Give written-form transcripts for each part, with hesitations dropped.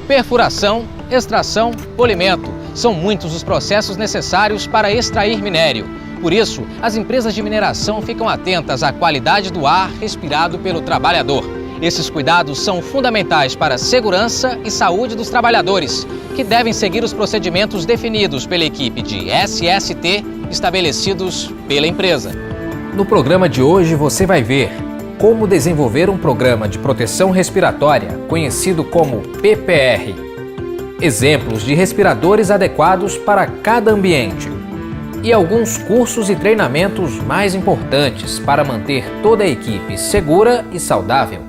perfuração, extração, polimento. São muitos os processos necessários para extrair minério. Por isso, as empresas de mineração ficam atentas à qualidade do ar respirado pelo trabalhador. Esses cuidados são fundamentais para a segurança e saúde dos trabalhadores, que devem seguir os procedimentos definidos pela equipe de SST estabelecidos pela empresa. No programa de hoje você vai ver como desenvolver um programa de proteção respiratória, conhecido como PPR. Exemplos de respiradores adequados para cada ambiente. E alguns cursos e treinamentos mais importantes para manter toda a equipe segura e saudável.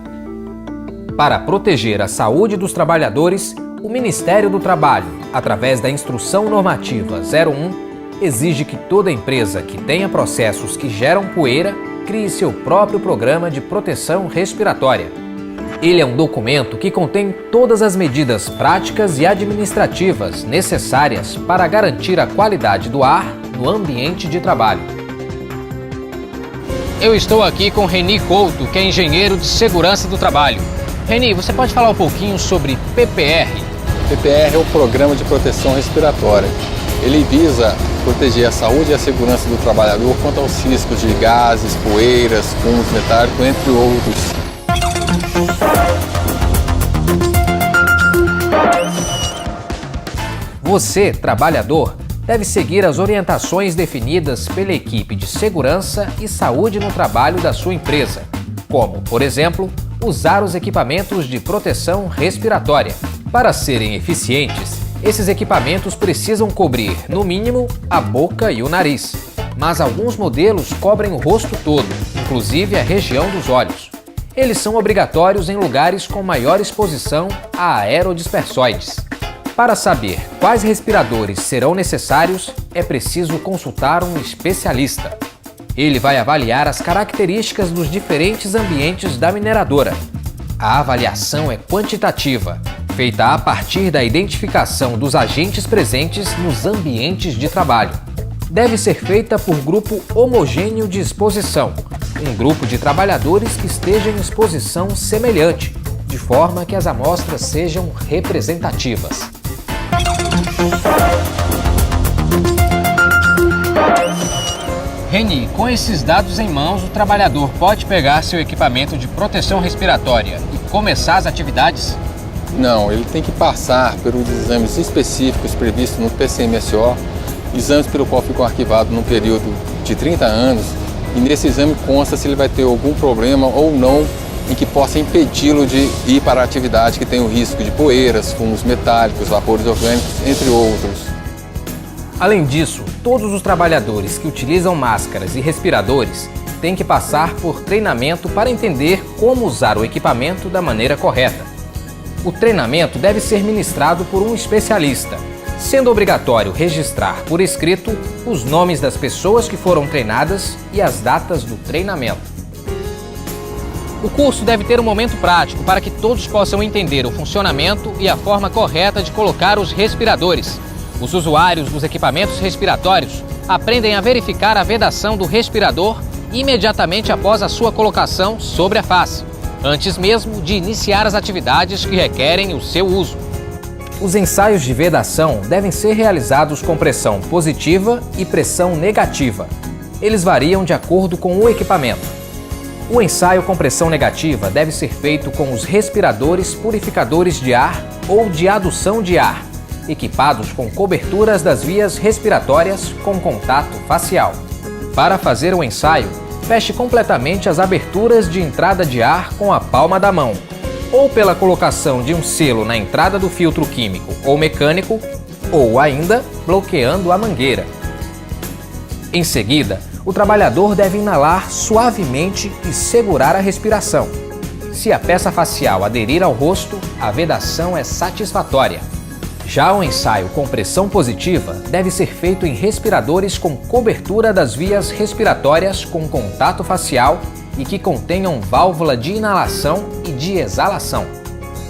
Para proteger a saúde dos trabalhadores, o Ministério do Trabalho, através da Instrução Normativa 01, exige que toda empresa que tenha processos que geram poeira crie seu próprio programa de proteção respiratória. Ele é um documento que contém todas as medidas práticas e administrativas necessárias para garantir a qualidade do ar no ambiente de trabalho. Eu estou aqui com Reni Couto, que é engenheiro de segurança do trabalho. Reni, você pode falar um pouquinho sobre PPR? PPR é o Programa de Proteção Respiratória. Ele visa proteger a saúde e a segurança do trabalhador contra os riscos de gases, poeiras, fumos metálicos, entre outros. Você, trabalhador, deve seguir as orientações definidas pela equipe de segurança e saúde no trabalho da sua empresa, como, por exemplo, usar os equipamentos de proteção respiratória. Para serem eficientes, esses equipamentos precisam cobrir, no mínimo, a boca e o nariz. Mas alguns modelos cobrem o rosto todo, inclusive a região dos olhos. Eles são obrigatórios em lugares com maior exposição a aerodispersóides. Para saber quais respiradores serão necessários, é preciso consultar um especialista. Ele vai avaliar as características dos diferentes ambientes da mineradora. A avaliação é quantitativa, feita a partir da identificação dos agentes presentes nos ambientes de trabalho. Deve ser feita por grupo homogêneo de exposição, um grupo de trabalhadores que esteja em exposição semelhante, de forma que as amostras sejam representativas. Reni, com esses dados em mãos, o trabalhador pode pegar seu equipamento de proteção respiratória e começar as atividades? Não, ele tem que passar pelos exames específicos previstos no PCMSO, exames pelo qual ficam arquivados num período de 30 anos, e nesse exame consta se ele vai ter algum problema ou não em que possa impedi-lo de ir para a atividade que tem o risco de poeiras, fumos metálicos, vapores orgânicos, entre outros. Além disso, todos os trabalhadores que utilizam máscaras e respiradores têm que passar por treinamento para entender como usar o equipamento da maneira correta. O treinamento deve ser ministrado por um especialista, sendo obrigatório registrar por escrito os nomes das pessoas que foram treinadas e as datas do treinamento. O curso deve ter um momento prático para que todos possam entender o funcionamento e a forma correta de colocar os respiradores. Os usuários dos equipamentos respiratórios aprendem a verificar a vedação do respirador imediatamente após a sua colocação sobre a face, antes mesmo de iniciar as atividades que requerem o seu uso. Os ensaios de vedação devem ser realizados com pressão positiva e pressão negativa. Eles variam de acordo com o equipamento. O ensaio com pressão negativa deve ser feito com os respiradores purificadores de ar ou de adução de ar, equipados com coberturas das vias respiratórias com contato facial. Para fazer o ensaio, feche completamente as aberturas de entrada de ar com a palma da mão, ou pela colocação de um selo na entrada do filtro químico ou mecânico, ou ainda bloqueando a mangueira. Em seguida, o trabalhador deve inalar suavemente e segurar a respiração. Se a peça facial aderir ao rosto, a vedação é satisfatória. Já o ensaio com pressão positiva deve ser feito em respiradores com cobertura das vias respiratórias com contato facial e que contenham válvula de inalação e de exalação.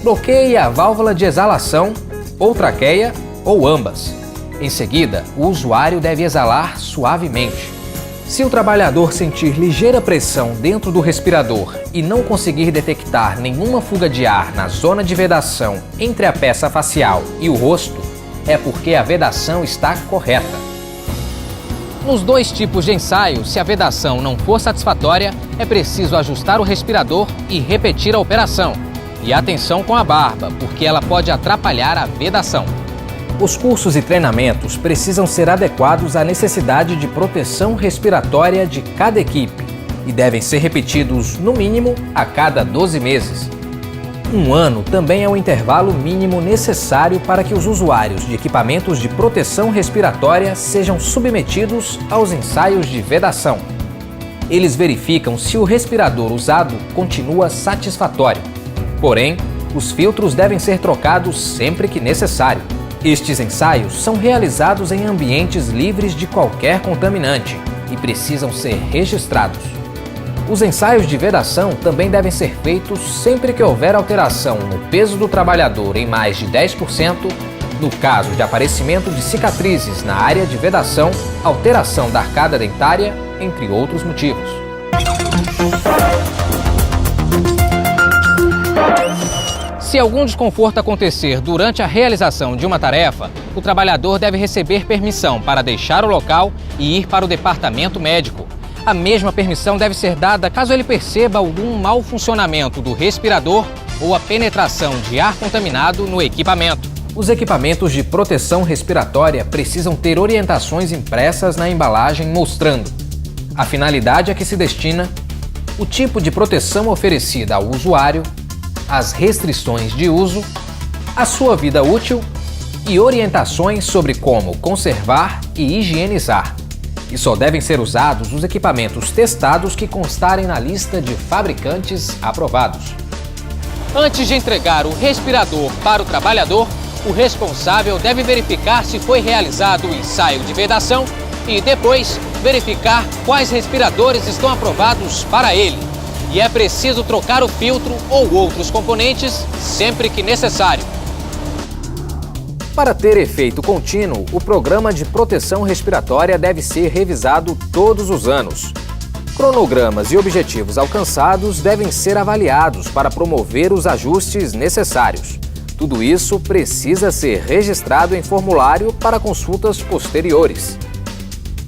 Bloqueie a válvula de exalação, ou traqueia, ou ambas. Em seguida, o usuário deve exalar suavemente. Se o trabalhador sentir ligeira pressão dentro do respirador e não conseguir detectar nenhuma fuga de ar na zona de vedação entre a peça facial e o rosto, é porque a vedação está correta. Nos dois tipos de ensaio, se a vedação não for satisfatória, é preciso ajustar o respirador e repetir a operação. E atenção com a barba, porque ela pode atrapalhar a vedação. Os cursos e treinamentos precisam ser adequados à necessidade de proteção respiratória de cada equipe e devem ser repetidos, no mínimo, a cada 12 meses. Um ano também é o intervalo mínimo necessário para que os usuários de equipamentos de proteção respiratória sejam submetidos aos ensaios de vedação. Eles verificam se o respirador usado continua satisfatório. Porém, os filtros devem ser trocados sempre que necessário. Estes ensaios são realizados em ambientes livres de qualquer contaminante e precisam ser registrados. Os ensaios de vedação também devem ser feitos sempre que houver alteração no peso do trabalhador em mais de 10%, no caso de aparecimento de cicatrizes na área de vedação, alteração da arcada dentária, entre outros motivos. Se algum desconforto acontecer durante a realização de uma tarefa, o trabalhador deve receber permissão para deixar o local e ir para o departamento médico. A mesma permissão deve ser dada caso ele perceba algum mau funcionamento do respirador ou a penetração de ar contaminado no equipamento. Os equipamentos de proteção respiratória precisam ter orientações impressas na embalagem mostrando a finalidade a que se destina, o tipo de proteção oferecida ao usuário, as restrições de uso, a sua vida útil e orientações sobre como conservar e higienizar. E só devem ser usados os equipamentos testados que constarem na lista de fabricantes aprovados. Antes de entregar o respirador para o trabalhador, o responsável deve verificar se foi realizado o ensaio de vedação e depois verificar quais respiradores estão aprovados para ele. E é preciso trocar o filtro ou outros componentes sempre que necessário. Para ter efeito contínuo, o programa de proteção respiratória deve ser revisado todos os anos. Cronogramas e objetivos alcançados devem ser avaliados para promover os ajustes necessários. Tudo isso precisa ser registrado em formulário para consultas posteriores.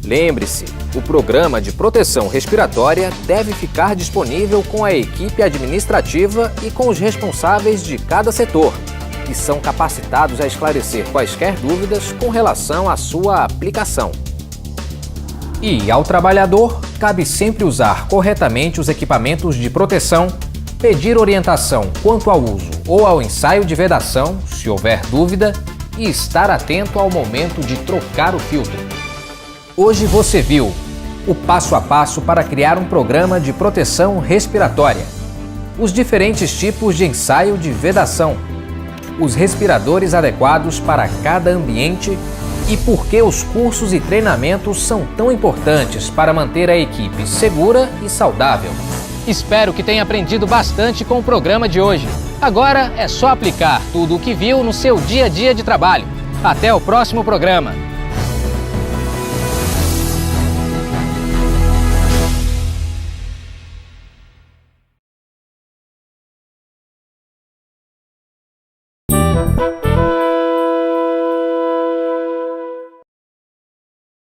Lembre-se, o programa de proteção respiratória deve ficar disponível com a equipe administrativa e com os responsáveis de cada setor, que são capacitados a esclarecer quaisquer dúvidas com relação à sua aplicação. E ao trabalhador, cabe sempre usar corretamente os equipamentos de proteção, pedir orientação quanto ao uso ou ao ensaio de vedação, se houver dúvida, e estar atento ao momento de trocar o filtro. Hoje você viu o passo a passo para criar um programa de proteção respiratória, os diferentes tipos de ensaio de vedação, os respiradores adequados para cada ambiente e por que os cursos e treinamentos são tão importantes para manter a equipe segura e saudável. Espero que tenha aprendido bastante com o programa de hoje. Agora é só aplicar tudo o que viu no seu dia a dia de trabalho. Até o próximo programa.